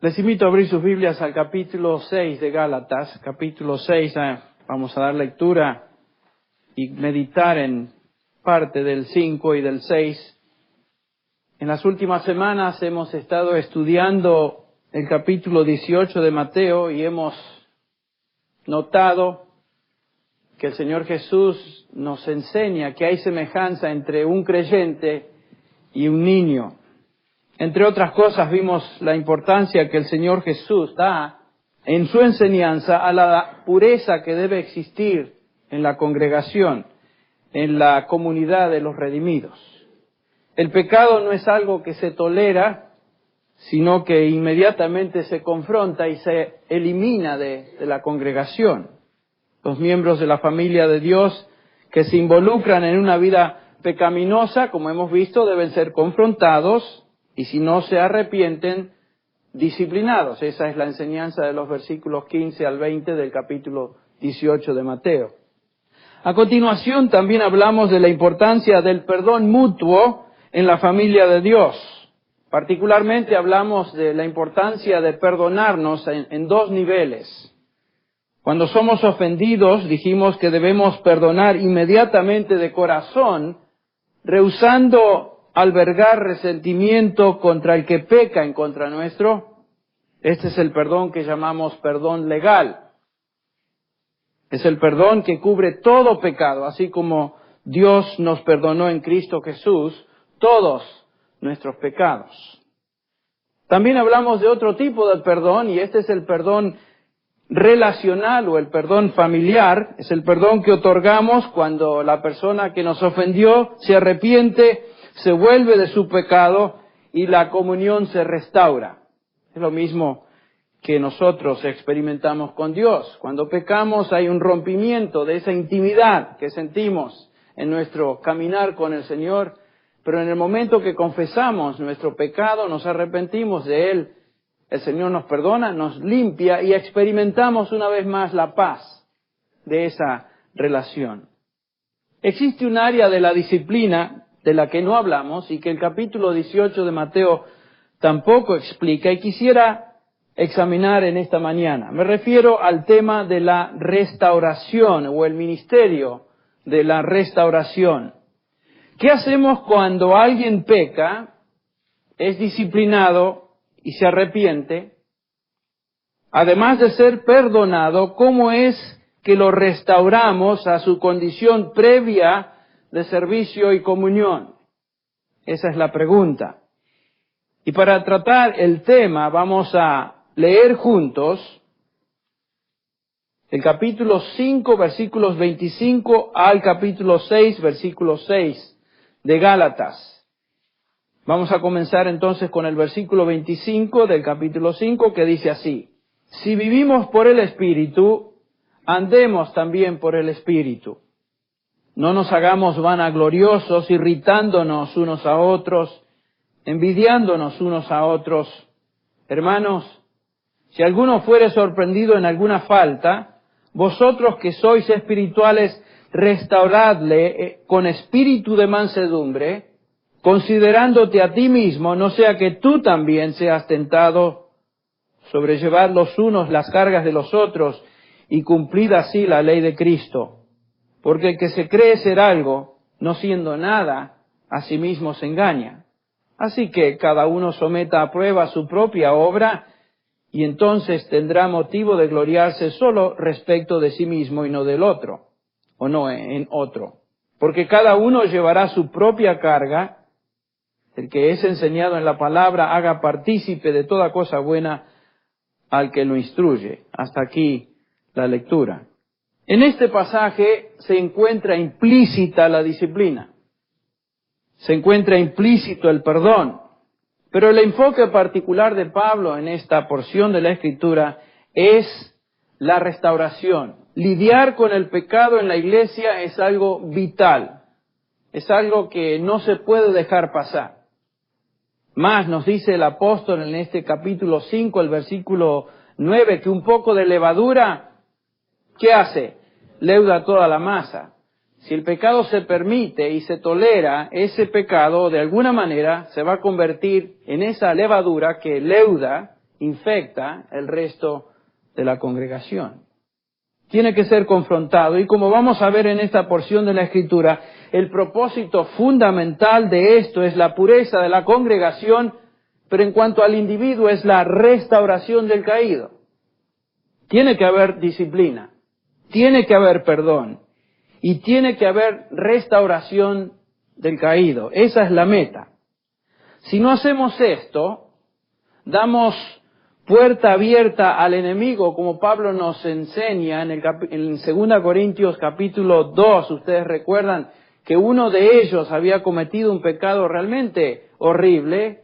Les invito a abrir sus Biblias al capítulo 6 de Gálatas. Capítulo 6, vamos a dar lectura y meditar en parte del 5 y del 6. En las últimas semanas hemos estado estudiando el capítulo 18 de Mateo y hemos notado que el Señor Jesús nos enseña que hay semejanza entre un creyente y un niño. Entre otras cosas, vimos la importancia que el Señor Jesús da en su enseñanza a la pureza que debe existir en la congregación, en la comunidad de los redimidos. El pecado no es algo que se tolera, sino que inmediatamente se confronta y se elimina de la congregación. Los miembros de la familia de Dios que se involucran en una vida pecaminosa, como hemos visto, deben ser confrontados y si no se arrepienten, disciplinados. Esa es la enseñanza de los versículos 15 al 20 del capítulo 18 de Mateo. A continuación también hablamos de la importancia del perdón mutuo en la familia de Dios. Particularmente hablamos de la importancia de perdonarnos en dos niveles. Cuando somos ofendidos, dijimos que debemos perdonar inmediatamente de corazón, rehusando albergar resentimiento contra el que peca en contra nuestro. Este es el perdón que llamamos perdón legal. Es el perdón que cubre todo pecado, así como Dios nos perdonó en Cristo Jesús todos nuestros pecados. También hablamos de otro tipo de perdón, y este es el perdón relacional o el perdón familiar. Es el perdón que otorgamos cuando la persona que nos ofendió se arrepiente, se vuelve de su pecado y la comunión se restaura. Es lo mismo que nosotros experimentamos con Dios. Cuando pecamos hay un rompimiento de esa intimidad que sentimos en nuestro caminar con el Señor, pero en el momento que confesamos nuestro pecado, nos arrepentimos de Él, el Señor nos perdona, nos limpia y experimentamos una vez más la paz de esa relación. Existe un área de la disciplina de la que no hablamos y que el capítulo 18 de Mateo tampoco explica y quisiera examinar en esta mañana. Me refiero al tema de la restauración o el ministerio de la restauración. ¿Qué hacemos cuando alguien peca, es disciplinado y se arrepiente? Además de ser perdonado, ¿cómo es que lo restauramos a su condición previa de servicio y comunión? Esa es la pregunta. Y para tratar el tema vamos a leer juntos el capítulo 5, versículos 25 al capítulo 6, versículo 6 de Gálatas. Vamos a comenzar entonces con el versículo 25 del capítulo 5 que dice así: Si vivimos por el Espíritu, andemos también por el Espíritu. No nos hagamos vanagloriosos, irritándonos unos a otros, envidiándonos unos a otros. Hermanos, si alguno fuere sorprendido en alguna falta, vosotros que sois espirituales, restauradle con espíritu de mansedumbre, considerándote a ti mismo, no sea que tú también seas tentado. Sobrellevad los unos las cargas de los otros y cumplid así la ley de Cristo. Porque el que se cree ser algo, no siendo nada, a sí mismo se engaña. Así que cada uno someta a prueba su propia obra, y entonces tendrá motivo de gloriarse solo respecto de sí mismo y no del otro, o no en otro. Porque cada uno llevará su propia carga. El que es enseñado en la palabra haga partícipe de toda cosa buena al que lo instruye. Hasta aquí la lectura. En este pasaje se encuentra implícita la disciplina, se encuentra implícito el perdón, pero el enfoque particular de Pablo en esta porción de la Escritura es la restauración. Lidiar con el pecado en la iglesia es algo vital, es algo que no se puede dejar pasar. Más nos dice el apóstol en este capítulo 5, el versículo 9, que un poco de levadura, ¿qué hace? Leuda toda la masa. Si el pecado se permite y se tolera, ese pecado de alguna manera se va a convertir en esa levadura que leuda infecta el resto de la congregación. Tiene que ser confrontado. Y como vamos a ver en esta porción de la Escritura, el propósito fundamental de esto es la pureza de la congregación, pero en cuanto al individuo es la restauración del caído. Tiene que haber disciplina, tiene que haber perdón y tiene que haber restauración del caído. Esa es la meta. Si no hacemos esto, damos puerta abierta al enemigo, como Pablo nos enseña en 2 Corintios capítulo 2. Ustedes recuerdan que uno de ellos había cometido un pecado realmente horrible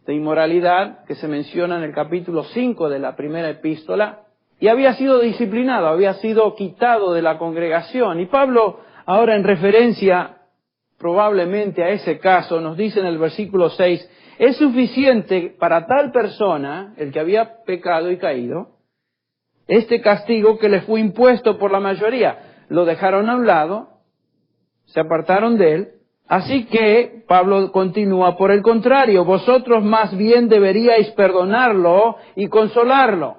de inmoralidad, que se menciona en el capítulo 5 de la primera epístola, y había sido disciplinado, había sido quitado de la congregación. Y Pablo, ahora en referencia probablemente a ese caso, nos dice en el versículo 6, es suficiente para tal persona, el que había pecado y caído, este castigo que le fue impuesto por la mayoría. Lo dejaron a un lado, se apartaron de él. Así que, Pablo continúa, por el contrario, vosotros más bien deberíais perdonarlo y consolarlo.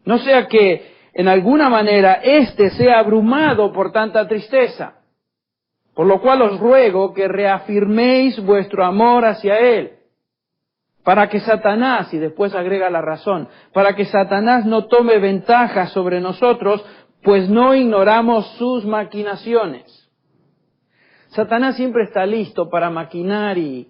No sea que, en alguna manera, éste sea abrumado por tanta tristeza. Por lo cual os ruego que reafirméis vuestro amor hacia él, para que Satanás, y después agrega la razón, para que Satanás no tome ventaja sobre nosotros, pues no ignoramos sus maquinaciones. Satanás siempre está listo para maquinar y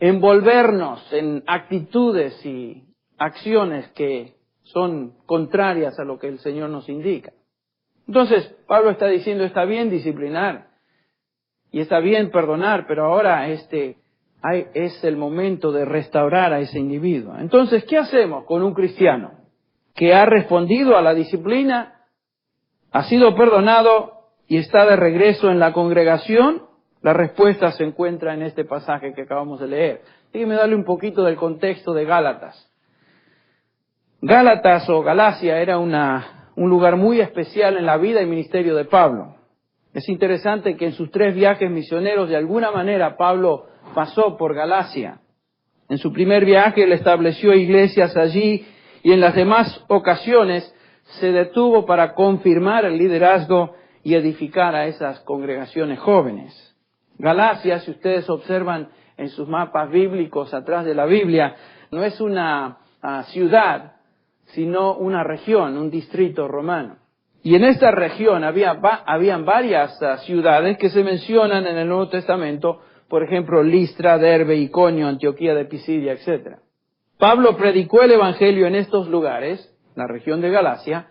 envolvernos en actitudes y acciones que son contrarias a lo que el Señor nos indica. Entonces, Pablo está diciendo, está bien disciplinar y está bien perdonar, pero ahora es el momento de restaurar a ese individuo. Entonces, ¿qué hacemos con un cristiano que ha respondido a la disciplina, ha sido perdonado y está de regreso en la congregación? La respuesta se encuentra en este pasaje que acabamos de leer. Déjenme darle un poquito del contexto de Gálatas. Gálatas o Galacia era un lugar muy especial en la vida y ministerio de Pablo. Es interesante que en sus 3 viajes misioneros, de alguna manera, Pablo pasó por Galacia. En su primer viaje, él estableció iglesias allí y en las demás ocasiones se detuvo para confirmar el liderazgo y edificar a esas congregaciones jóvenes. Galacia, si ustedes observan en sus mapas bíblicos atrás de la Biblia, no es una ciudad, sino una región, un distrito romano. Y en esta región habían varias ciudades que se mencionan en el Nuevo Testamento, por ejemplo, Listra, Derbe, Iconio, Antioquía de Pisidia, etc. Pablo predicó el Evangelio en estos lugares, la región de Galacia,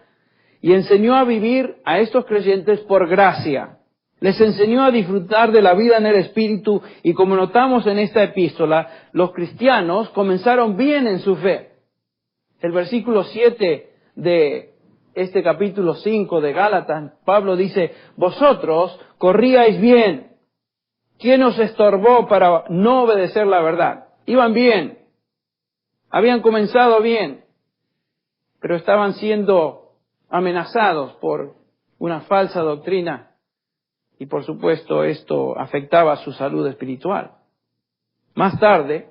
y enseñó a vivir a estos creyentes por gracia. Les enseñó a disfrutar de la vida en el Espíritu y, como notamos en esta epístola, los cristianos comenzaron bien en su fe. El versículo 7 de este capítulo 5 de Gálatas, Pablo dice, vosotros corríais bien. ¿Quién os estorbó para no obedecer la verdad? Iban bien, habían comenzado bien, pero estaban siendo amenazados por una falsa doctrina y por supuesto esto afectaba su salud espiritual. Más tarde,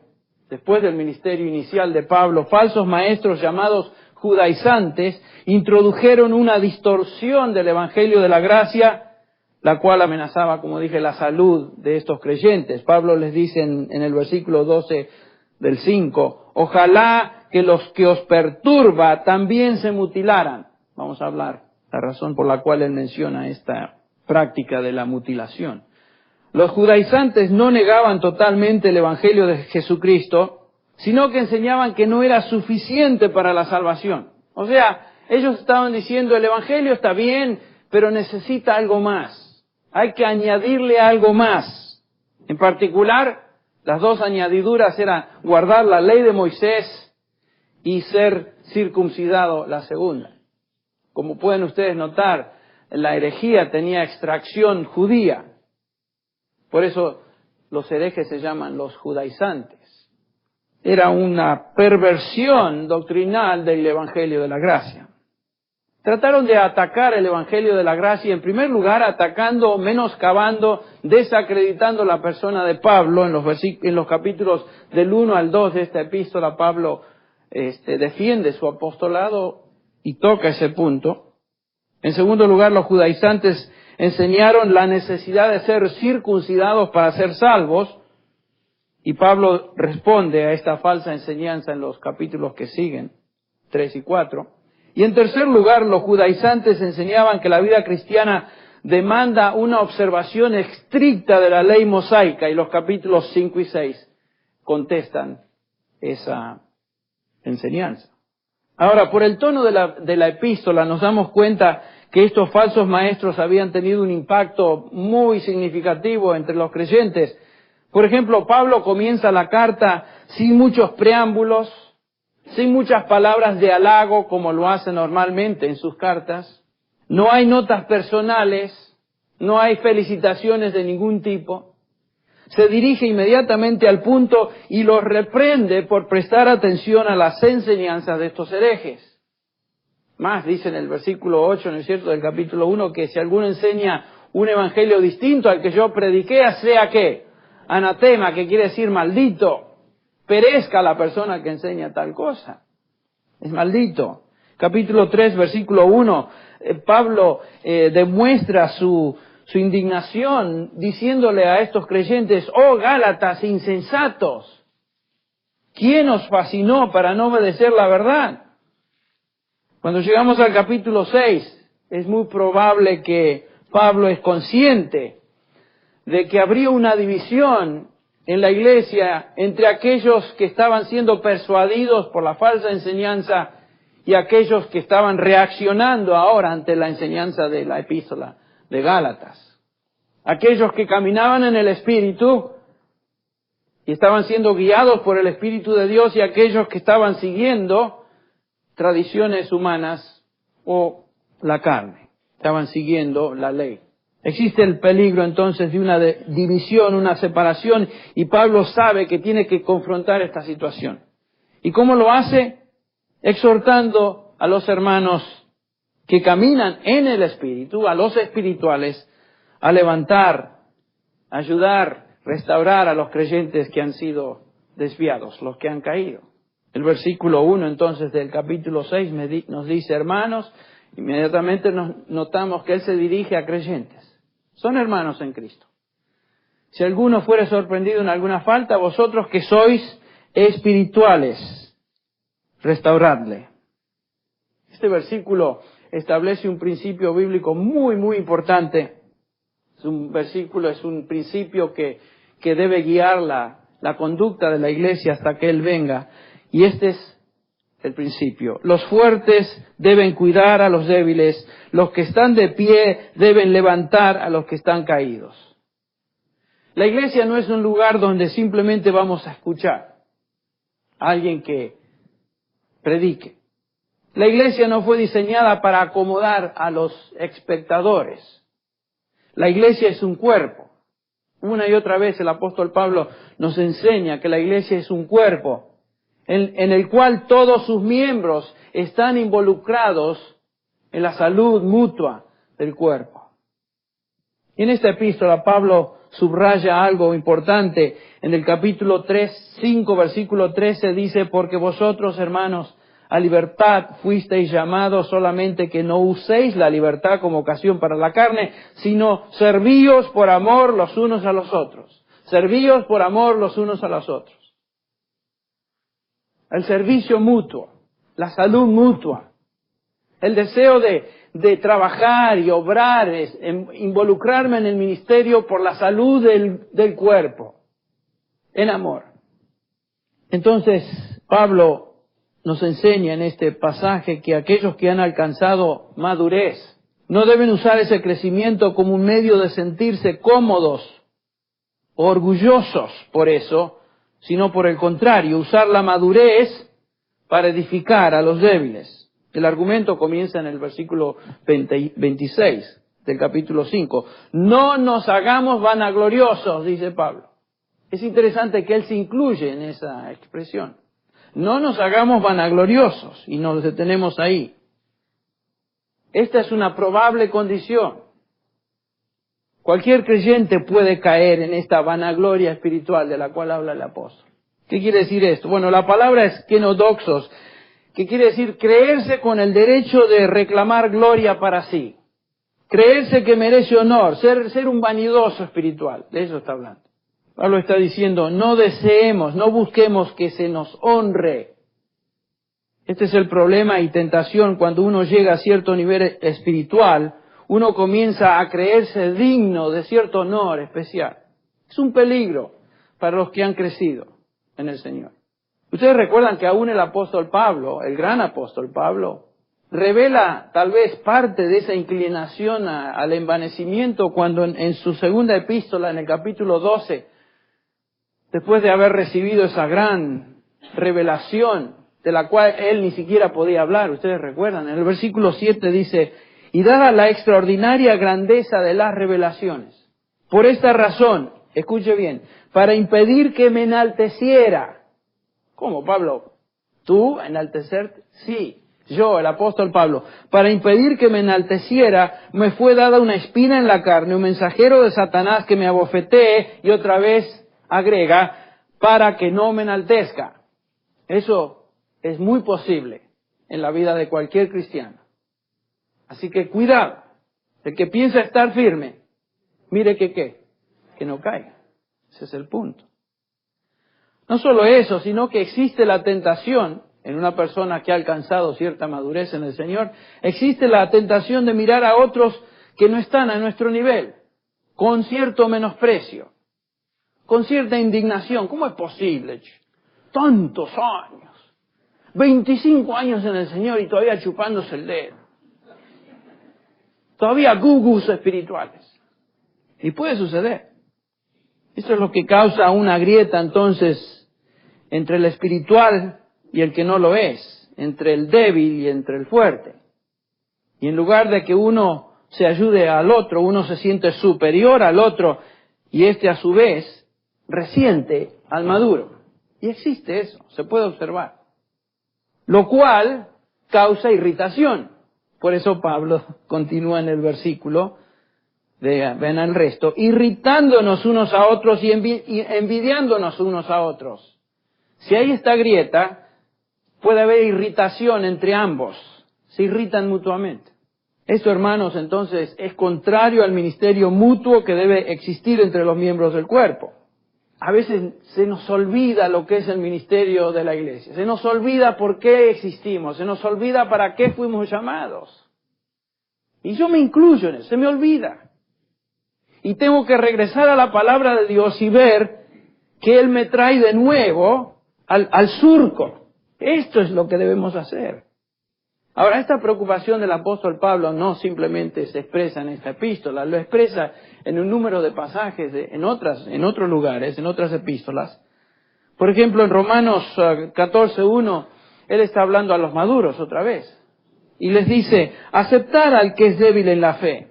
después del ministerio inicial de Pablo, falsos maestros llamados judaizantes introdujeron una distorsión del Evangelio de la gracia, la cual amenazaba, como dije, la salud de estos creyentes. Pablo les dice en el versículo 12 del 5, ojalá que los que os perturba también se mutilaran. Vamos a hablar la razón por la cual él menciona esta práctica de la mutilación. Los judaizantes no negaban totalmente el Evangelio de Jesucristo, sino que enseñaban que no era suficiente para la salvación. O sea, ellos estaban diciendo el Evangelio está bien, pero necesita algo más. Hay que añadirle algo más. En particular, las 2 añadiduras eran guardar la ley de Moisés y ser circuncidado la segunda. Como pueden ustedes notar, la herejía tenía extracción judía. Por eso los herejes se llaman los judaizantes. Era una perversión doctrinal del Evangelio de la Gracia. Trataron de atacar el Evangelio de la Gracia, en primer lugar atacando, menoscabando, desacreditando la persona de Pablo. En los capítulos del 1 al 2 de esta epístola, Pablo defiende su apostolado y toca ese punto. En segundo lugar, los judaizantes enseñaron la necesidad de ser circuncidados para ser salvos, y Pablo responde a esta falsa enseñanza en los capítulos que siguen, 3 y 4. Y en tercer lugar, los judaizantes enseñaban que la vida cristiana demanda una observación estricta de la ley mosaica, y los capítulos 5 y 6 contestan esa enseñanza. Ahora, por el tono de la epístola nos damos cuenta que estos falsos maestros habían tenido un impacto muy significativo entre los creyentes. Por ejemplo, Pablo comienza la carta sin muchos preámbulos, sin muchas palabras de halago como lo hace normalmente en sus cartas. No hay notas personales, no hay felicitaciones de ningún tipo. Se dirige inmediatamente al punto y los reprende por prestar atención a las enseñanzas de estos herejes. Más dice en el versículo 8, ¿no es cierto?, del capítulo 1, que si alguno enseña un evangelio distinto al que yo prediqué, sea ¿qué? Anatema, que quiere decir maldito. Perezca la persona que enseña tal cosa. Es maldito. Capítulo 3, versículo 1, Pablo demuestra su indignación diciéndole a estos creyentes: oh Gálatas insensatos, ¿quién os fascinó para no obedecer la verdad? Cuando llegamos al capítulo 6, es muy probable que Pablo es consciente de que habría una división en la iglesia entre aquellos que estaban siendo persuadidos por la falsa enseñanza y aquellos que estaban reaccionando ahora ante la enseñanza de la epístola de Gálatas. Aquellos que caminaban en el Espíritu y estaban siendo guiados por el Espíritu de Dios, y aquellos que estaban siguiendo tradiciones humanas o la carne, estaban siguiendo la ley. Existe el peligro entonces de una división, una separación, y Pablo sabe que tiene que confrontar esta situación. ¿Y cómo lo hace? Exhortando a los hermanos que caminan en el Espíritu, a los espirituales, a levantar, ayudar, restaurar a los creyentes que han sido desviados, los que han caído. El versículo 1 entonces del capítulo 6 nos dice: hermanos, inmediatamente notamos que él se dirige a creyentes. Son hermanos en Cristo. Si alguno fuere sorprendido en alguna falta, vosotros que sois espirituales, restauradle. Este versículo establece un principio bíblico muy, muy importante. Es un principio que debe guiar la conducta de la iglesia hasta que Él venga. Y este es el principio. Los fuertes deben cuidar a los débiles, los que están de pie deben levantar a los que están caídos. La iglesia no es un lugar donde simplemente vamos a escuchar a alguien que predique. La iglesia no fue diseñada para acomodar a los espectadores. La iglesia es un cuerpo. Una y otra vez el apóstol Pablo nos enseña que la iglesia es un cuerpo en el cual todos sus miembros están involucrados en la salud mutua del cuerpo. Y en esta epístola Pablo subraya algo importante. En el capítulo 5, versículo 13 dice: porque vosotros, hermanos, a libertad fuisteis llamados, solamente que no uséis la libertad como ocasión para la carne, sino servíos por amor los unos a los otros. Servíos por amor los unos a los otros. El servicio mutuo, la salud mutua, el deseo de trabajar y obrar, involucrarme en el ministerio por la salud del cuerpo, en amor. Entonces, Pablo nos enseña en este pasaje que aquellos que han alcanzado madurez no deben usar ese crecimiento como un medio de sentirse cómodos o orgullosos por eso, sino por el contrario, usar la madurez para edificar a los débiles. El argumento comienza en el versículo 26 del capítulo 5. No nos hagamos vanagloriosos, dice Pablo. Es interesante que él se incluye en esa expresión. No nos hagamos vanagloriosos, y nos detenemos ahí. Esta es una probable condición. Cualquier creyente puede caer en esta vanagloria espiritual de la cual habla el apóstol. ¿Qué quiere decir esto? Bueno, la palabra es kenodoxos, que quiere decir creerse con el derecho de reclamar gloria para sí. Creerse que merece honor, ser un vanidoso espiritual. De eso está hablando. Pablo está diciendo, no deseemos, no busquemos que se nos honre. Este es el problema y tentación cuando uno llega a cierto nivel espiritual, uno comienza a creerse digno de cierto honor especial. Es un peligro para los que han crecido en el Señor. Ustedes recuerdan que aún el apóstol Pablo, el gran apóstol Pablo, revela tal vez parte de esa inclinación al envanecimiento cuando en su segunda epístola, en el capítulo 12, después de haber recibido esa gran revelación de la cual él ni siquiera podía hablar, ustedes recuerdan, en el versículo 7 dice, y dada la extraordinaria grandeza de las revelaciones, por esta razón, escuche bien, para impedir que me enalteciera. ¿Cómo, Pablo? ¿Tú enaltecerte? Sí, yo, el apóstol Pablo. Para impedir que me enalteciera, me fue dada una espina en la carne, un mensajero de Satanás que me abofetee, y otra vez agrega, para que no me enaltezca. Eso es muy posible en la vida de cualquier cristiano. Así que cuidado, el que piensa estar firme, mire que no caiga. Ese es el punto. No solo eso, sino que existe la tentación en una persona que ha alcanzado cierta madurez en el Señor, existe la tentación de mirar a otros que no están a nuestro nivel, con cierto menosprecio, con cierta indignación. ¿Cómo es posible? Tantos años, 25 años en el Señor y todavía chupándose el dedo. Todavía gugus espirituales. Y puede suceder. Eso es lo que causa una grieta entonces entre el espiritual y el que no lo es, entre el débil y entre el fuerte. Y en lugar de que uno se ayude al otro, uno se siente superior al otro y este a su vez resiente al maduro. Y existe eso, se puede observar. Lo cual causa irritación. Por eso Pablo continúa en el versículo, ven al resto, irritándonos unos a otros y envidiándonos unos a otros. Si hay esta grieta, puede haber irritación entre ambos. Se irritan mutuamente. Esto, hermanos, entonces es contrario al ministerio mutuo que debe existir entre los miembros del cuerpo. A veces se nos olvida lo que es el ministerio de la iglesia. Se nos olvida por qué existimos. Se nos olvida para qué fuimos llamados. Y yo me incluyo en eso. Se me olvida. Y tengo que regresar a la palabra de Dios y ver que Él me trae de nuevo al surco. Esto es lo que debemos hacer. Ahora, esta preocupación del apóstol Pablo no simplemente se expresa en esta epístola, lo expresa en un número de pasajes en otros lugares, en otras epístolas. Por ejemplo, en Romanos 14:1, él está hablando a los maduros otra vez. Y les dice, aceptar al que es débil en la fe,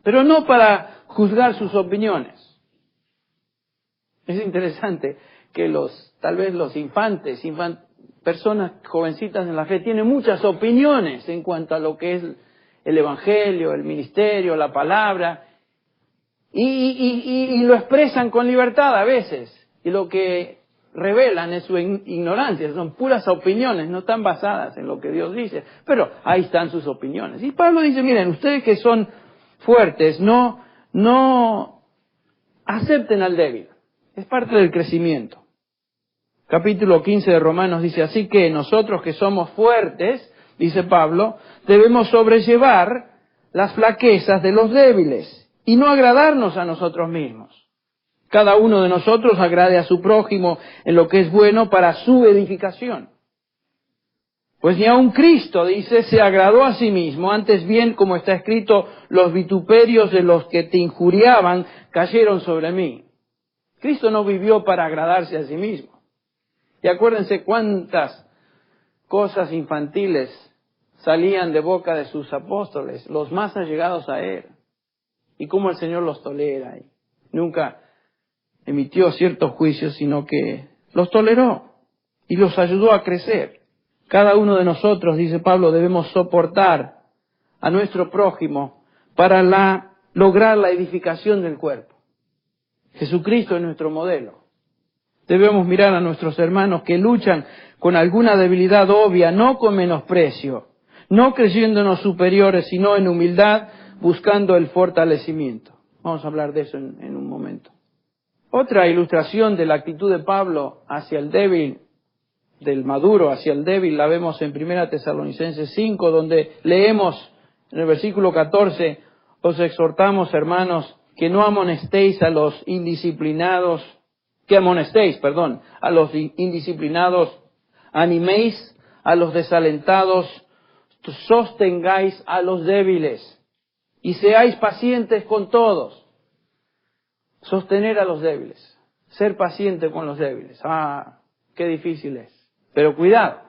pero no para juzgar sus opiniones. Es interesante que tal vez los infantes, personas jovencitas en la fe, tienen muchas opiniones en cuanto a lo que es el evangelio, el ministerio, la palabra, y lo expresan con libertad a veces, y lo que revelan es su ignorancia, son puras opiniones, no están basadas en lo que Dios dice, pero ahí están sus opiniones. Y Pablo dice, miren, ustedes que son fuertes, no acepten al débil, es parte del crecimiento. Capítulo 15 de Romanos dice, así que nosotros que somos fuertes, dice Pablo, debemos sobrellevar las flaquezas de los débiles y no agradarnos a nosotros mismos. Cada uno de nosotros agrade a su prójimo en lo que es bueno para su edificación. Pues ni aun Cristo, dice, se agradó a sí mismo, antes bien, como está escrito, los vituperios de los que te injuriaban cayeron sobre mí. Cristo no vivió para agradarse a sí mismo. Y acuérdense cuántas cosas infantiles salían de boca de sus apóstoles, los más allegados a Él. Y cómo el Señor los tolera. Y nunca emitió ciertos juicios, sino que los toleró y los ayudó a crecer. Cada uno de nosotros, dice Pablo, debemos soportar a nuestro prójimo para lograr la edificación del cuerpo. Jesucristo es nuestro modelo. Debemos mirar a nuestros hermanos que luchan con alguna debilidad obvia, no con menosprecio, no creyéndonos superiores, sino en humildad, buscando el fortalecimiento. Vamos a hablar de eso en un momento. Otra ilustración de la actitud de Pablo hacia el débil, del maduro hacia el débil, la vemos en 1 Tesalonicenses 5, donde leemos en el versículo 14, os exhortamos, hermanos, que no amonestéis a los indisciplinados, a los indisciplinados, animéis a los desalentados, sostengáis a los débiles y seáis pacientes con todos. Sostener a los débiles, ser paciente con los débiles. Qué difícil es. Pero cuidado,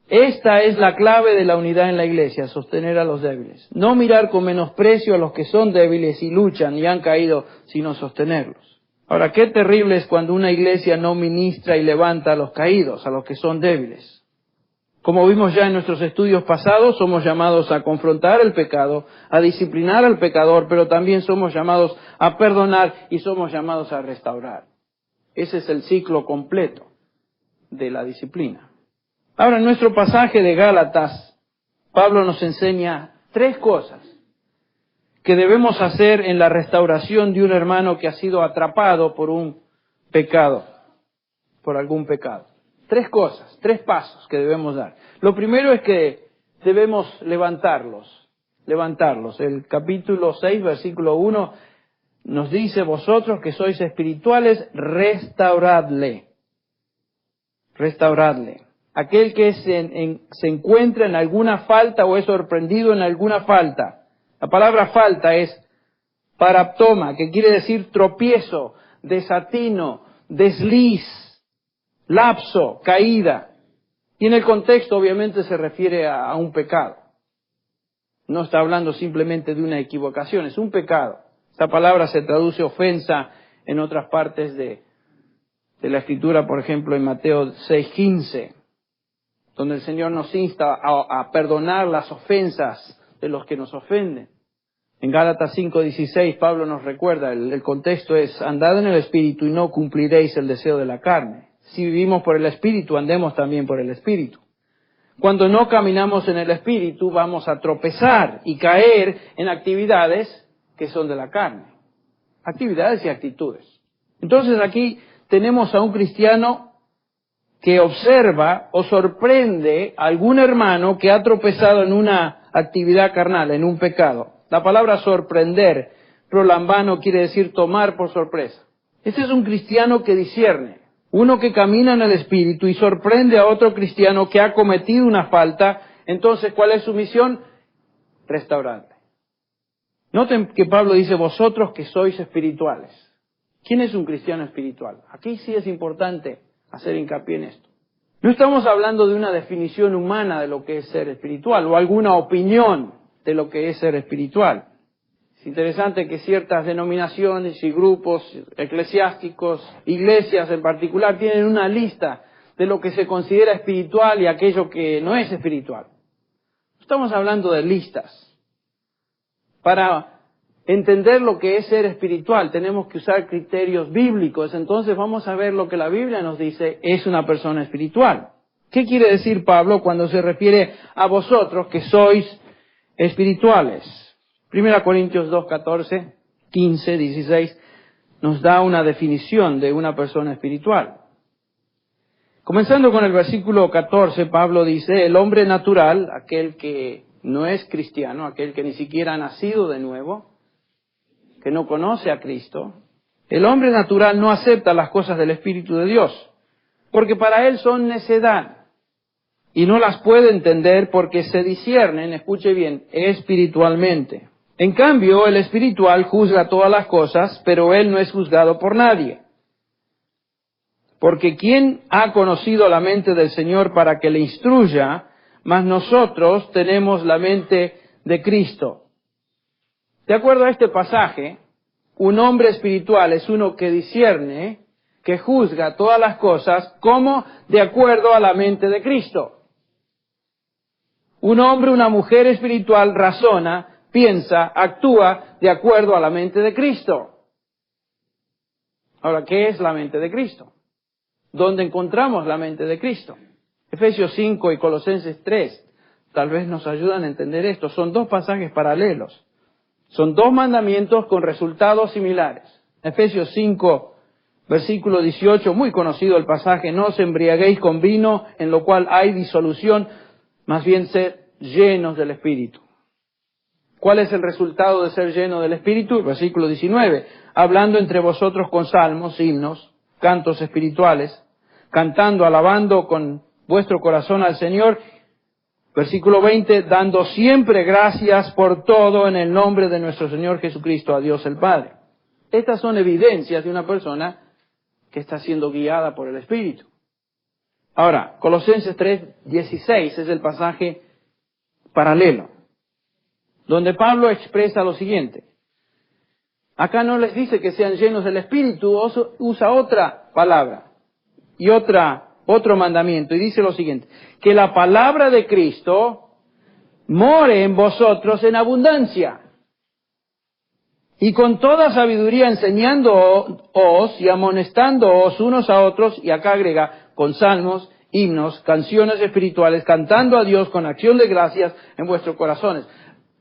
esta es la clave de la unidad en la iglesia, sostener a los débiles. No mirar con menosprecio a los que son débiles y luchan y han caído, sino sostenerlos. Ahora, qué terrible es cuando una iglesia no ministra y levanta a los caídos, a los que son débiles. Como vimos ya en nuestros estudios pasados, somos llamados a confrontar el pecado, a disciplinar al pecador, pero también somos llamados a perdonar y somos llamados a restaurar. Ese es el ciclo completo de la disciplina. Ahora, en nuestro pasaje de Gálatas, Pablo nos enseña 3 cosas que debemos hacer en la restauración de un hermano que ha sido atrapado por un pecado, por algún pecado. 3 cosas, 3 pasos que debemos dar. Lo primero es que debemos levantarlos. El capítulo 6, versículo 1, nos dice, vosotros que sois espirituales, restauradle. Aquel que se encuentra en alguna falta o es sorprendido en alguna falta. La palabra falta es paraptoma, que quiere decir tropiezo, desatino, desliz, lapso, caída. Y en el contexto obviamente se refiere a un pecado. No está hablando simplemente de una equivocación, es un pecado. Esta palabra se traduce ofensa en otras partes de la Escritura, por ejemplo en Mateo 6:15, donde el Señor nos insta a perdonar las ofensas de los que nos ofenden. En Gálatas 5:16 Pablo nos recuerda, el contexto es, andad en el Espíritu y no cumpliréis el deseo de la carne. Si vivimos por el Espíritu, andemos también por el Espíritu. Cuando no caminamos en el Espíritu, vamos a tropezar y caer en actividades que son de la carne. Actividades y actitudes. Entonces aquí tenemos a un cristiano que observa o sorprende a algún hermano que ha tropezado en una actividad carnal, en un pecado. La palabra sorprender, prolambano, quiere decir tomar por sorpresa. Este es un cristiano que discierne. Uno que camina en el Espíritu y sorprende a otro cristiano que ha cometido una falta. Entonces, ¿cuál es su misión? Restaurarle. Noten que Pablo dice, vosotros que sois espirituales. ¿Quién es un cristiano espiritual? Aquí sí es importante hacer hincapié en esto. No estamos hablando de una definición humana de lo que es ser espiritual o alguna opinión de lo que es ser espiritual. Es interesante que ciertas denominaciones y grupos eclesiásticos, iglesias en particular, tienen una lista de lo que se considera espiritual y aquello que no es espiritual. Estamos hablando de listas. Para entender lo que es ser espiritual tenemos que usar criterios bíblicos. Entonces vamos a ver lo que la Biblia nos dice es una persona espiritual. ¿Qué quiere decir Pablo cuando se refiere a vosotros que sois espirituales? 1 Corintios 2, 14, 15, 16 nos da una definición de una persona espiritual. Comenzando con el versículo 14, Pablo dice, el hombre natural, aquel que no es cristiano, aquel que ni siquiera ha nacido de nuevo, que no conoce a Cristo, el hombre natural no acepta las cosas del Espíritu de Dios, porque para él son necedad, y no las puede entender porque se disciernen, escuche bien, espiritualmente. En cambio, el espiritual juzga todas las cosas, pero él no es juzgado por nadie. Porque ¿quién ha conocido la mente del Señor para que le instruya? Mas nosotros tenemos la mente de Cristo. De acuerdo a este pasaje, un hombre espiritual es uno que discierne, que juzga todas las cosas como de acuerdo a la mente de Cristo. Un hombre, una mujer espiritual razona, piensa, actúa de acuerdo a la mente de Cristo. Ahora, ¿qué es la mente de Cristo? donde encontramos la mente de Cristo. Efesios 5 y Colosenses 3 tal vez nos ayudan a entender esto. Son dos pasajes paralelos. Son dos mandamientos con resultados similares. Efesios 5, versículo 18, muy conocido el pasaje: no os embriaguéis con vino, en lo cual hay disolución, más bien sed llenos del Espíritu. ¿Cuál es el resultado de ser lleno del Espíritu? Versículo 19, hablando entre vosotros con salmos, himnos, cantos espirituales, cantando, alabando con vuestro corazón al Señor. Versículo 20, dando siempre gracias por todo en el nombre de nuestro Señor Jesucristo, a Dios el Padre. Estas son evidencias de una persona que está siendo guiada por el Espíritu. Ahora, Colosenses 3:16 es el pasaje paralelo, donde Pablo expresa lo siguiente. Acá no les dice que sean llenos del Espíritu, usa otra palabra y otro mandamiento, y dice lo siguiente: que la palabra de Cristo more en vosotros en abundancia, y con toda sabiduría enseñándoos y amonestándoos unos a otros, y acá agrega, con salmos, himnos, canciones espirituales, cantando a Dios con acción de gracias en vuestros corazones.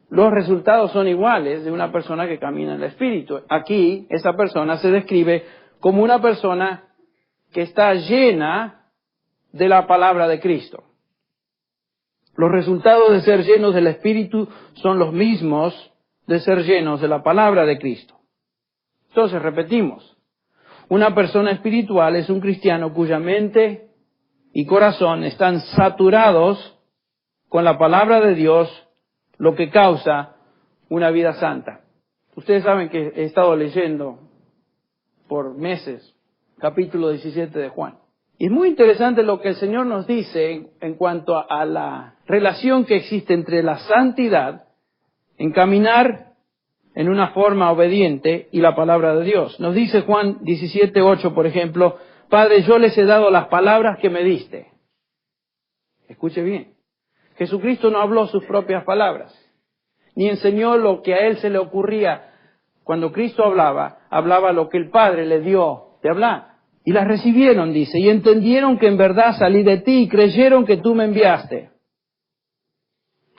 Los resultados son iguales de una persona que camina en el Espíritu. Aquí, esa persona se describe como una persona que está llena de la palabra de Cristo. Los resultados de ser llenos del Espíritu son los mismos de ser llenos de la palabra de Cristo. Entonces, repetimos, una persona espiritual es un cristiano cuya mente y corazón están saturados con la palabra de Dios, lo que causa una vida santa. Ustedes saben que he estado leyendo por meses capítulo 17 de Juan. Y es muy interesante lo que el Señor nos dice en cuanto a la relación que existe entre la santidad, en caminar en una forma obediente, y la palabra de Dios. Nos dice Juan 17:8, por ejemplo: Padre, yo les he dado las palabras que me diste. Escuche bien. Jesucristo no habló sus propias palabras, ni enseñó lo que a él se le ocurría. Cuando Cristo hablaba lo que el Padre le dio de hablar. Y las recibieron, dice, y entendieron que en verdad salí de ti y creyeron que tú me enviaste.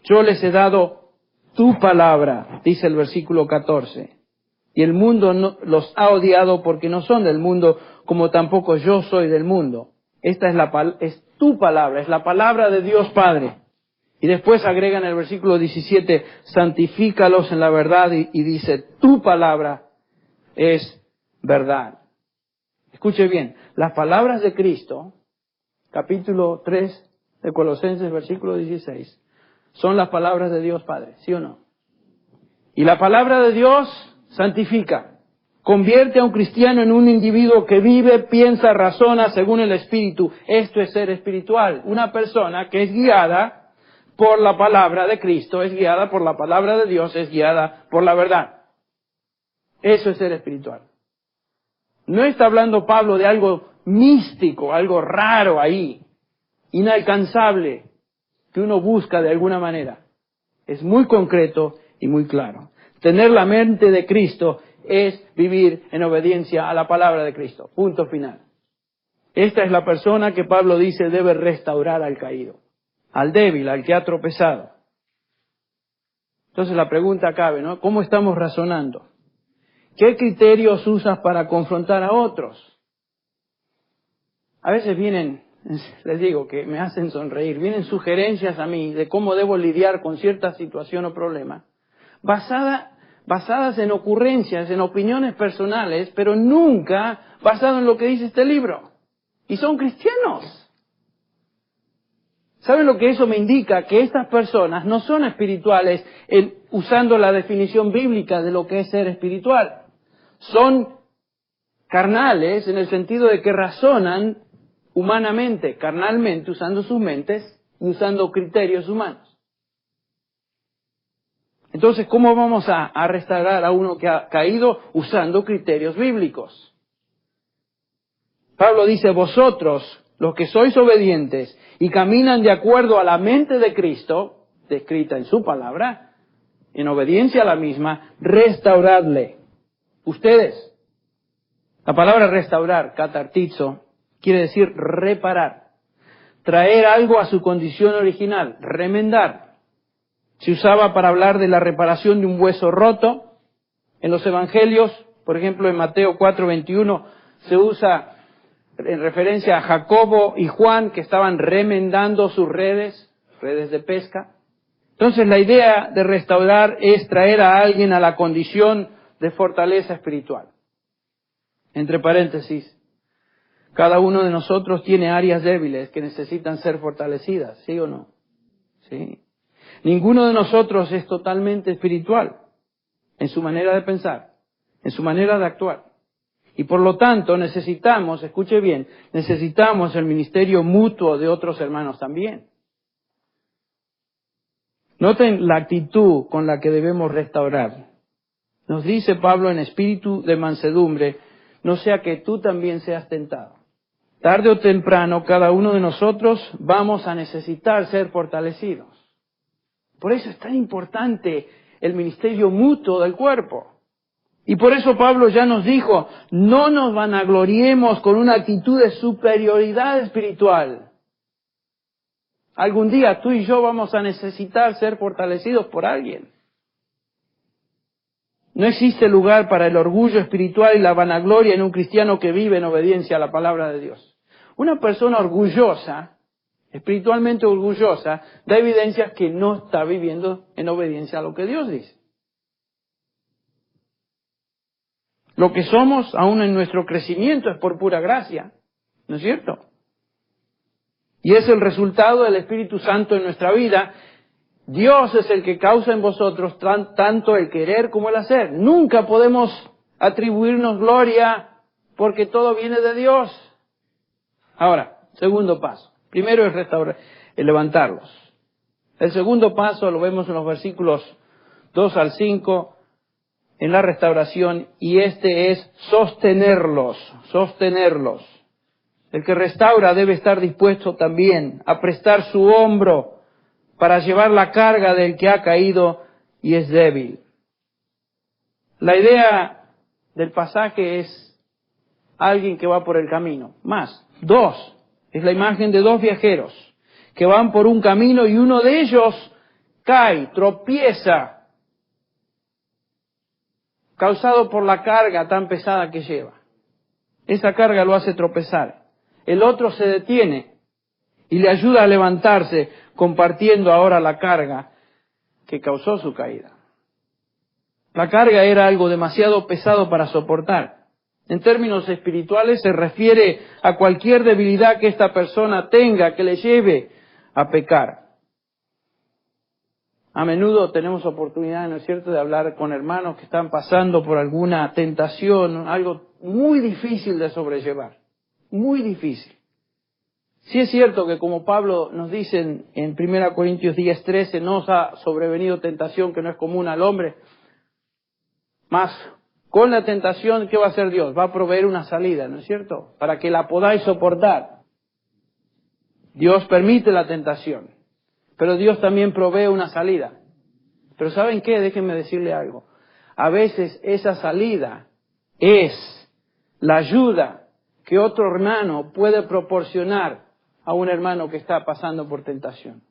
Yo les he dado tu palabra, dice el versículo 14. Y el mundo los ha odiado porque no son del mundo, como tampoco yo soy del mundo. Esta es tu palabra, es la palabra de Dios Padre. Y después agrega en el versículo 17, santifícalos en la verdad, y dice, tu palabra es verdad. Escuche bien, las palabras de Cristo, capítulo 3 de Colosenses, versículo 16, son las palabras de Dios Padre, ¿sí o no? Y la palabra de Dios santifica, convierte a un cristiano en un individuo que vive, piensa, razona según el Espíritu. Esto es ser espiritual. Una persona que es guiada por la palabra de Cristo, es guiada por la palabra de Dios, es guiada por la verdad. Eso es ser espiritual. No está hablando Pablo de algo místico, algo raro ahí, inalcanzable, que uno busca de alguna manera. Es muy concreto y muy claro. Tener la mente de Cristo es vivir en obediencia a la palabra de Cristo. Punto final. Esta es la persona que Pablo dice debe restaurar al caído, al débil, al que ha tropezado. Entonces la pregunta cabe, ¿no? ¿Cómo estamos razonando? ¿Qué criterios usas para confrontar a otros? A veces vienen, les digo que me hacen sonreír, vienen sugerencias a mí de cómo debo lidiar con cierta situación o problema, basadas en ocurrencias, en opiniones personales, pero nunca basado en lo que dice este libro. Y son cristianos. ¿Saben lo que eso me indica? Que estas personas no son espirituales usando la definición bíblica de lo que es ser espiritual. Son carnales en el sentido de que razonan humanamente, carnalmente, usando sus mentes y usando criterios humanos. Entonces, ¿cómo vamos a restaurar a uno que ha caído usando criterios bíblicos? Pablo dice, vosotros, los que sois obedientes y caminan de acuerdo a la mente de Cristo, descrita en su palabra, en obediencia a la misma, restauradle. Ustedes. La palabra restaurar, katartizo, quiere decir reparar, traer algo a su condición original, remendar. Se usaba para hablar de la reparación de un hueso roto. En los evangelios, por ejemplo en Mateo 4:21, se usa en referencia a Jacobo y Juan que estaban remendando sus redes de pesca. Entonces la idea de restaurar es traer a alguien a la condición de fortaleza espiritual. Entre paréntesis, cada uno de nosotros tiene áreas débiles que necesitan ser fortalecidas, ¿sí o no? Sí. Ninguno de nosotros es totalmente espiritual en su manera de pensar, en su manera de actuar. Y por lo tanto necesitamos, escuche bien, necesitamos el ministerio mutuo de otros hermanos también. Noten la actitud con la que debemos restaurar. Nos dice Pablo en espíritu de mansedumbre, no sea que tú también seas tentado. Tarde o temprano, cada uno de nosotros vamos a necesitar ser fortalecidos. Por eso es tan importante el ministerio mutuo del cuerpo. Y por eso Pablo ya nos dijo, no nos vanagloriemos con una actitud de superioridad espiritual. Algún día tú y yo vamos a necesitar ser fortalecidos por alguien. No existe lugar para el orgullo espiritual y la vanagloria en un cristiano que vive en obediencia a la palabra de Dios. Una persona orgullosa, espiritualmente orgullosa, da evidencias que no está viviendo en obediencia a lo que Dios dice. Lo que somos, aún en nuestro crecimiento, es por pura gracia, ¿no es cierto? Y es el resultado del Espíritu Santo en nuestra vida. Dios es el que causa en vosotros tanto el querer como el hacer. Nunca podemos atribuirnos gloria porque todo viene de Dios. Ahora, segundo paso. Primero es restaurar, levantarlos. El segundo paso lo vemos en los versículos 2 al 5, en la restauración, y este es sostenerlos. El que restaura debe estar dispuesto también a prestar su hombro para llevar la carga del que ha caído y es débil. La idea del pasaje es alguien que va por el camino. Dos. Es la imagen de dos viajeros que van por un camino y uno de ellos cae, tropieza, causado por la carga tan pesada que lleva. Esa carga lo hace tropezar. El otro se detiene y le ayuda a levantarse, compartiendo ahora la carga que causó su caída. La carga era algo demasiado pesado para soportar. En términos espirituales se refiere a cualquier debilidad que esta persona tenga que le lleve a pecar. A menudo tenemos oportunidad, ¿no es cierto?, de hablar con hermanos que están pasando por alguna tentación, algo muy difícil de sobrellevar, muy difícil. Sí es cierto que como Pablo nos dice en 1 Corintios 10:13, no os ha sobrevenido tentación que no es común al hombre, mas con la tentación, ¿qué va a hacer Dios? Va a proveer una salida, ¿no es cierto?, para que la podáis soportar. Dios permite la tentación, pero Dios también provee una salida. Pero ¿saben qué? Déjenme decirle algo. A veces esa salida es la ayuda que otro hermano puede proporcionar a un hermano que está pasando por tentación.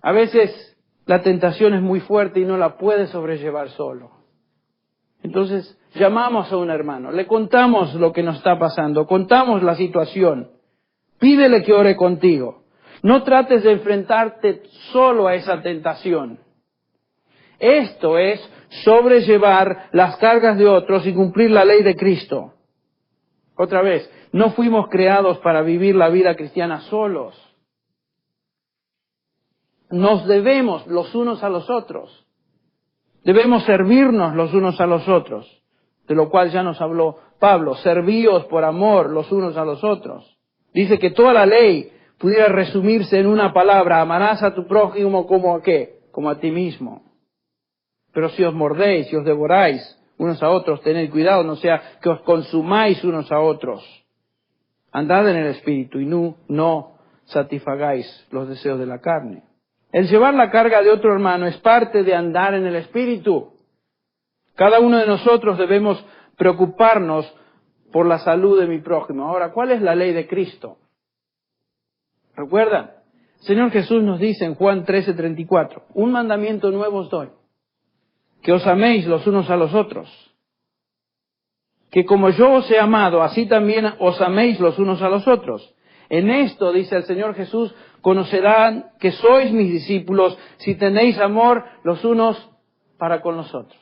A veces la tentación es muy fuerte y no la puede sobrellevar solo. Entonces llamamos a un hermano, le contamos lo que nos está pasando, contamos la situación, pídele que ore contigo. No trates de enfrentarte solo a esa tentación. Esto es sobrellevar las cargas de otros y cumplir la ley de Cristo. Otra vez, no fuimos creados para vivir la vida cristiana solos. Nos debemos los unos a los otros. Debemos servirnos los unos a los otros, de lo cual ya nos habló Pablo. Servíos por amor los unos a los otros. Dice que toda la ley pudiera resumirse en una palabra: amarás a tu prójimo como a ¿qué? Como a ti mismo. Pero si os mordéis, si os devoráis unos a otros, tened cuidado, no sea que os consumáis unos a otros. Andad en el Espíritu y no satisfagáis los deseos de la carne. El llevar la carga de otro hermano es parte de andar en el Espíritu. Cada uno de nosotros debemos preocuparnos por la salud de mi prójimo. Ahora, ¿cuál es la ley de Cristo? ¿Recuerdan? El Señor Jesús nos dice en Juan 13:34, un mandamiento nuevo os doy, que os améis los unos a los otros. Que como yo os he amado, así también os améis los unos a los otros. En esto, dice el Señor Jesús, conocerán que sois mis discípulos si tenéis amor los unos para con los otros.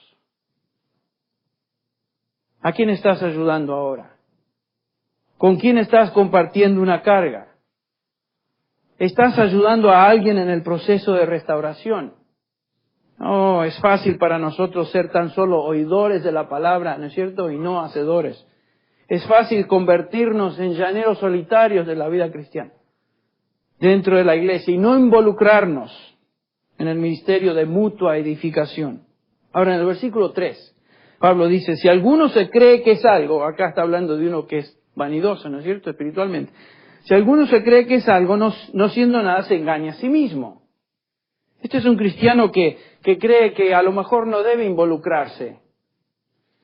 ¿A quién estás ayudando ahora? ¿Con quién estás compartiendo una carga? ¿Estás ayudando a alguien en el proceso de restauración? No, es fácil para nosotros ser tan solo oidores de la palabra, ¿no es cierto? Y no hacedores. Es fácil convertirnos en llaneros solitarios de la vida cristiana dentro de la iglesia y no involucrarnos en el ministerio de mutua edificación. Ahora, en el versículo 3, Pablo dice, si alguno se cree que es algo, acá está hablando de uno que es vanidoso, ¿no es cierto?, espiritualmente. Si alguno se cree que es algo, no siendo nada, se engaña a sí mismo. Este es un cristiano que cree que a lo mejor no debe involucrarse.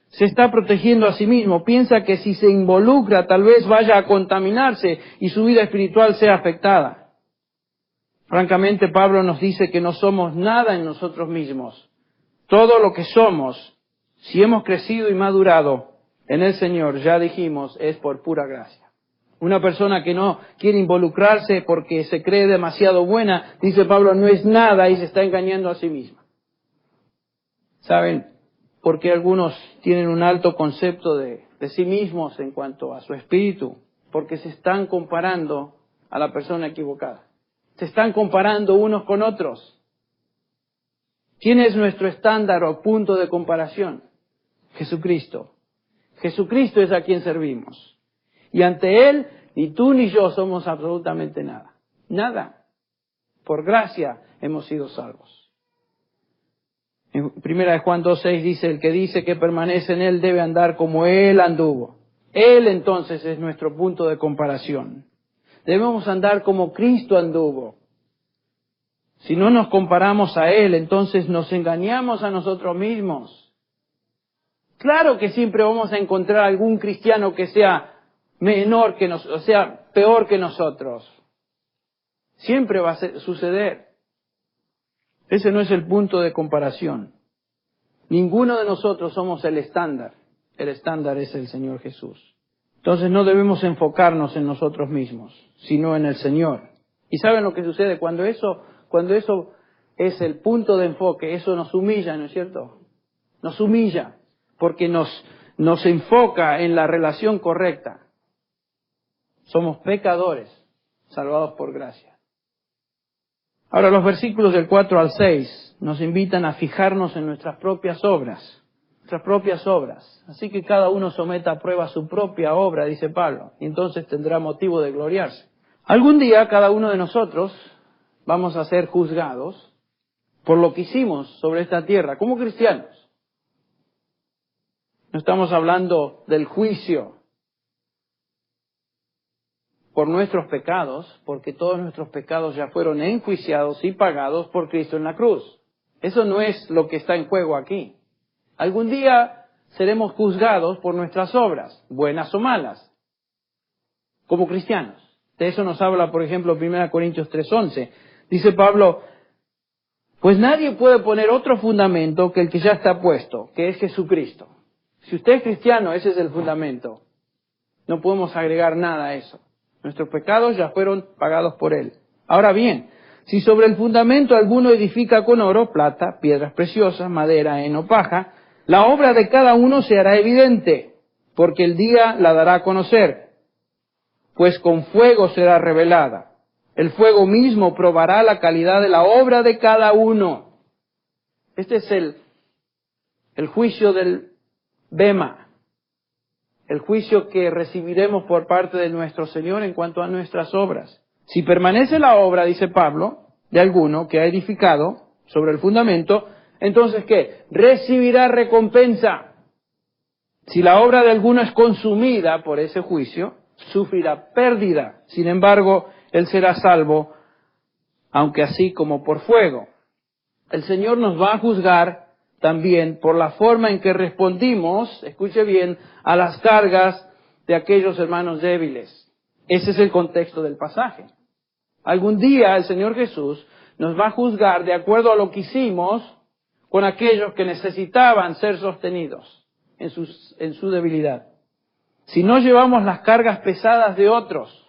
Se está protegiendo a sí mismo. Piensa que si se involucra tal vez vaya a contaminarse y su vida espiritual sea afectada. Francamente, Pablo nos dice que no somos nada en nosotros mismos. Todo lo que somos, si hemos crecido y madurado en el Señor, ya dijimos, es por pura gracia. Una persona que no quiere involucrarse porque se cree demasiado buena, dice Pablo, no es nada y se está engañando a sí misma. ¿Saben por qué algunos tienen un alto concepto de sí mismos en cuanto a su espíritu? Porque se están comparando a la persona equivocada. Se están comparando unos con otros. ¿Quién es nuestro estándar o punto de comparación? Jesucristo. Jesucristo es a quien servimos. Y ante Él, ni tú ni yo somos absolutamente nada. Nada. Por gracia hemos sido salvos. En 1 Juan 2:6 dice, el que dice que permanece en Él debe andar como Él anduvo. Él entonces es nuestro punto de comparación. Debemos andar como Cristo anduvo. Si no nos comparamos a Él, entonces nos engañamos a nosotros mismos. Claro que siempre vamos a encontrar algún cristiano que sea menor que nosotros, o sea, peor que nosotros. Siempre va a suceder. Ese no es el punto de comparación. Ninguno de nosotros somos el estándar. El estándar es el Señor Jesús. Entonces no debemos enfocarnos en nosotros mismos, sino en el Señor. ¿Y saben lo que sucede? Cuando eso es el punto de enfoque, eso nos humilla, ¿no es cierto? Nos humilla, porque nos enfoca en la relación correcta. Somos pecadores, salvados por gracia. Ahora los versículos del 4 al 6 nos invitan a fijarnos en nuestras propias obras. Nuestras propias obras. Así que cada uno someta a prueba su propia obra, dice Pablo, y entonces tendrá motivo de gloriarse. Algún día cada uno de nosotros vamos a ser juzgados por lo que hicimos sobre esta tierra, como cristianos. No estamos hablando del juicio por nuestros pecados, porque todos nuestros pecados ya fueron enjuiciados y pagados por Cristo en la cruz. Eso no es lo que está en juego aquí. Algún día seremos juzgados por nuestras obras, buenas o malas, como cristianos. De eso nos habla, por ejemplo, 1 Corintios 3:11. Dice Pablo, pues nadie puede poner otro fundamento que el que ya está puesto, que es Jesucristo. Si usted es cristiano, ese es el fundamento. No podemos agregar nada a eso. Nuestros pecados ya fueron pagados por Él. Ahora bien, si sobre el fundamento alguno edifica con oro, plata, piedras preciosas, madera, heno, paja, la obra de cada uno se hará evidente, porque el día la dará a conocer, pues con fuego será revelada. El fuego mismo probará la calidad de la obra de cada uno. Este es el juicio del Bema. El juicio que recibiremos por parte de nuestro Señor en cuanto a nuestras obras. Si permanece la obra, dice Pablo, de alguno que ha edificado sobre el fundamento, entonces ¿qué? Recibirá recompensa. Si la obra de alguno es consumida por ese juicio, sufrirá pérdida. Sin embargo, él será salvo, aunque así como por fuego. El Señor nos va a juzgar también por la forma en que respondimos, escuche bien, a las cargas de aquellos hermanos débiles. Ese es el contexto del pasaje. Algún día el Señor Jesús nos va a juzgar de acuerdo a lo que hicimos con aquellos que necesitaban ser sostenidos en su debilidad. Si no llevamos las cargas pesadas de otros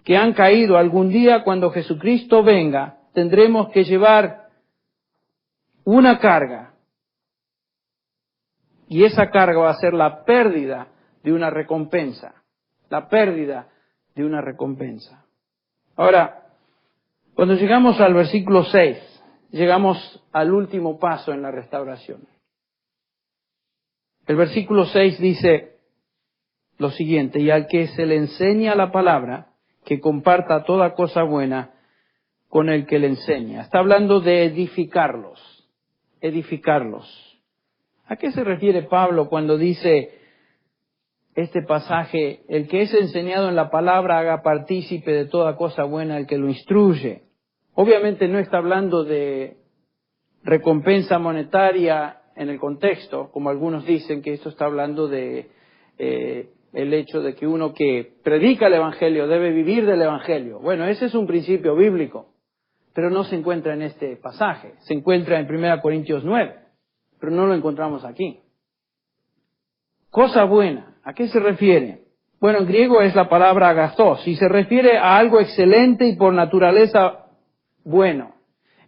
que han caído, algún día cuando Jesucristo venga, tendremos que llevar una carga. Y esa carga va a ser la pérdida de una recompensa. La pérdida de una recompensa. Ahora, cuando llegamos al versículo 6, llegamos al último paso en la restauración. El versículo 6 dice lo siguiente: y al que se le enseña la palabra, que comparta toda cosa buena con el que le enseña. Está hablando de edificarlos. Edificarlos. ¿A qué se refiere Pablo cuando dice este pasaje: el que es enseñado en la palabra haga partícipe de toda cosa buena el que lo instruye? Obviamente no está hablando de recompensa monetaria en el contexto, como algunos dicen que esto está hablando de el hecho de que uno que predica el Evangelio debe vivir del Evangelio. Bueno, ese es un principio bíblico, pero no se encuentra en este pasaje. Se encuentra en 1 Corintios 9, pero no lo encontramos aquí. Cosa buena, ¿a qué se refiere? Bueno, en griego es la palabra agathos y se refiere a algo excelente y por naturaleza bueno.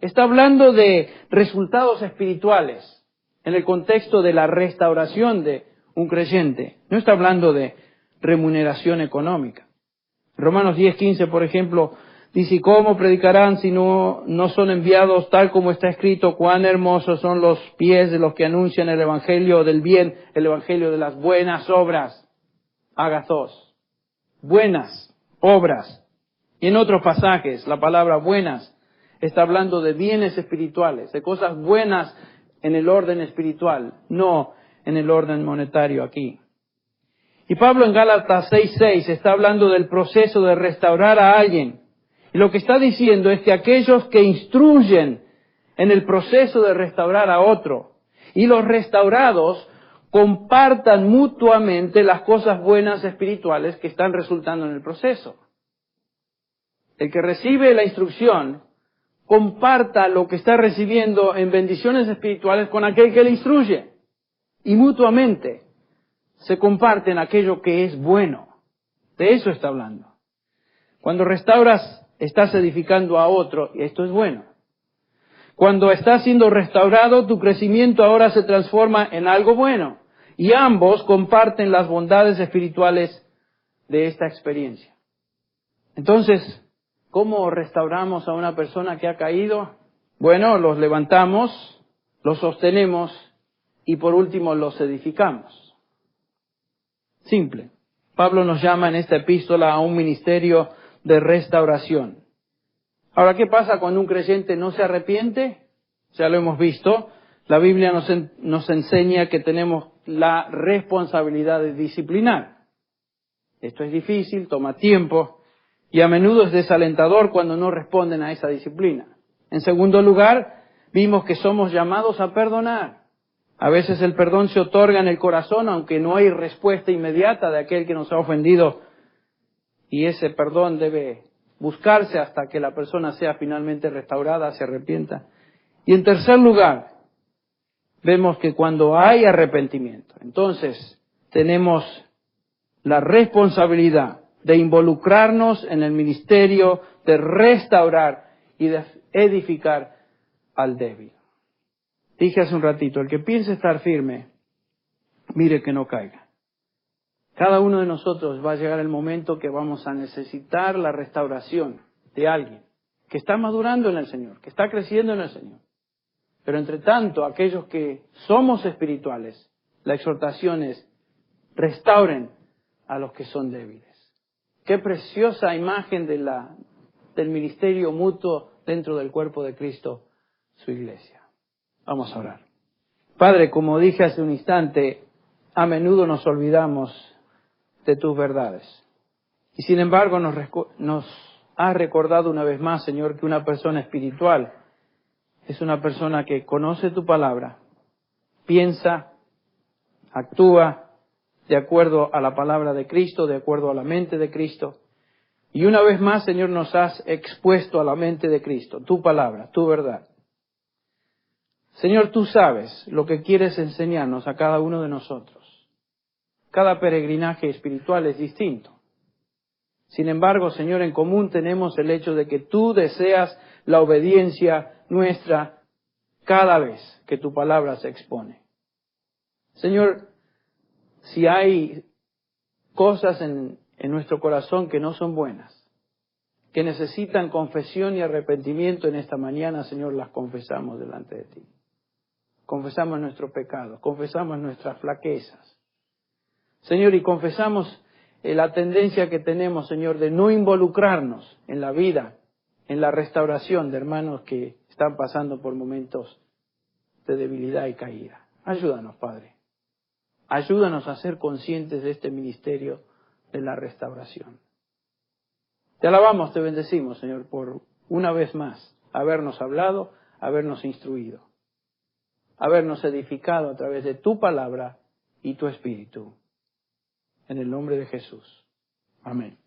Está hablando de resultados espirituales en el contexto de la restauración de un creyente. No está hablando de remuneración económica. Romanos 10:15, por ejemplo, dice: ¿y cómo predicarán si no son enviados, tal como está escrito? Cuán hermosos son los pies de los que anuncian el evangelio del bien, el evangelio de las buenas obras. Agathos. Buenas obras. Y en otros pasajes, la palabra buenas está hablando de bienes espirituales, de cosas buenas en el orden espiritual, no en el orden monetario aquí. Y Pablo en Gálatas 6:6 está hablando del proceso de restaurar a alguien. Y lo que está diciendo es que aquellos que instruyen en el proceso de restaurar a otro y los restaurados compartan mutuamente las cosas buenas espirituales que están resultando en el proceso. El que recibe la instrucción comparta lo que está recibiendo en bendiciones espirituales con aquel que le instruye. Y mutuamente se comparten aquello que es bueno. De eso está hablando. Cuando restauras, estás edificando a otro, y esto es bueno. Cuando estás siendo restaurado, tu crecimiento ahora se transforma en algo bueno. Y ambos comparten las bondades espirituales de esta experiencia. Entonces, ¿cómo restauramos a una persona que ha caído? Bueno, los levantamos, los sostenemos y por último los edificamos. Simple. Pablo nos llama en esta epístola a un ministerio de restauración. Ahora, ¿qué pasa cuando un creyente no se arrepiente? Ya lo hemos visto. La Biblia nos enseña que tenemos la responsabilidad de disciplinar. Esto es difícil, toma tiempo y a menudo es desalentador cuando no responden a esa disciplina. En segundo lugar, vimos que somos llamados a perdonar. A veces el perdón se otorga en el corazón, aunque no hay respuesta inmediata de aquel que nos ha ofendido. Y ese perdón debe buscarse hasta que la persona sea finalmente restaurada, se arrepienta. Y en tercer lugar, vemos que cuando hay arrepentimiento, entonces tenemos la responsabilidad de involucrarnos en el ministerio, de restaurar y de edificar al débil. Dije hace un ratito, el que piense estar firme, mire que no caiga. Cada uno de nosotros va a llegar el momento que vamos a necesitar la restauración de alguien que está madurando en el Señor, que está creciendo en el Señor. Pero entre tanto, aquellos que somos espirituales, la exhortación es: restauren a los que son débiles. Qué preciosa imagen del ministerio mutuo dentro del cuerpo de Cristo, su iglesia. Vamos a orar. Padre, como dije hace un instante, a menudo nos olvidamos de tus verdades. Y sin embargo nos has recordado una vez más, Señor, que una persona espiritual es una persona que conoce tu palabra, piensa, actúa de acuerdo a la palabra de Cristo, de acuerdo a la mente de Cristo. Y una vez más, Señor, nos has expuesto a la mente de Cristo, tu palabra, tu verdad. Señor, tú sabes lo que quieres enseñarnos a cada uno de nosotros. Cada peregrinaje espiritual es distinto. Sin embargo, Señor, en común tenemos el hecho de que tú deseas la obediencia nuestra cada vez que tu palabra se expone. Señor, si hay cosas en nuestro corazón que no son buenas, que necesitan confesión y arrepentimiento en esta mañana, Señor, las confesamos delante de ti. Confesamos nuestros pecados, confesamos nuestras flaquezas. Señor, y confesamos la tendencia que tenemos, Señor, de no involucrarnos en la vida, en la restauración de hermanos que están pasando por momentos de debilidad y caída. Ayúdanos, Padre. Ayúdanos a ser conscientes de este ministerio de la restauración. Te alabamos, te bendecimos, Señor, por una vez más habernos hablado, habernos instruido, habernos edificado a través de tu palabra y tu espíritu. En el nombre de Jesús. Amén.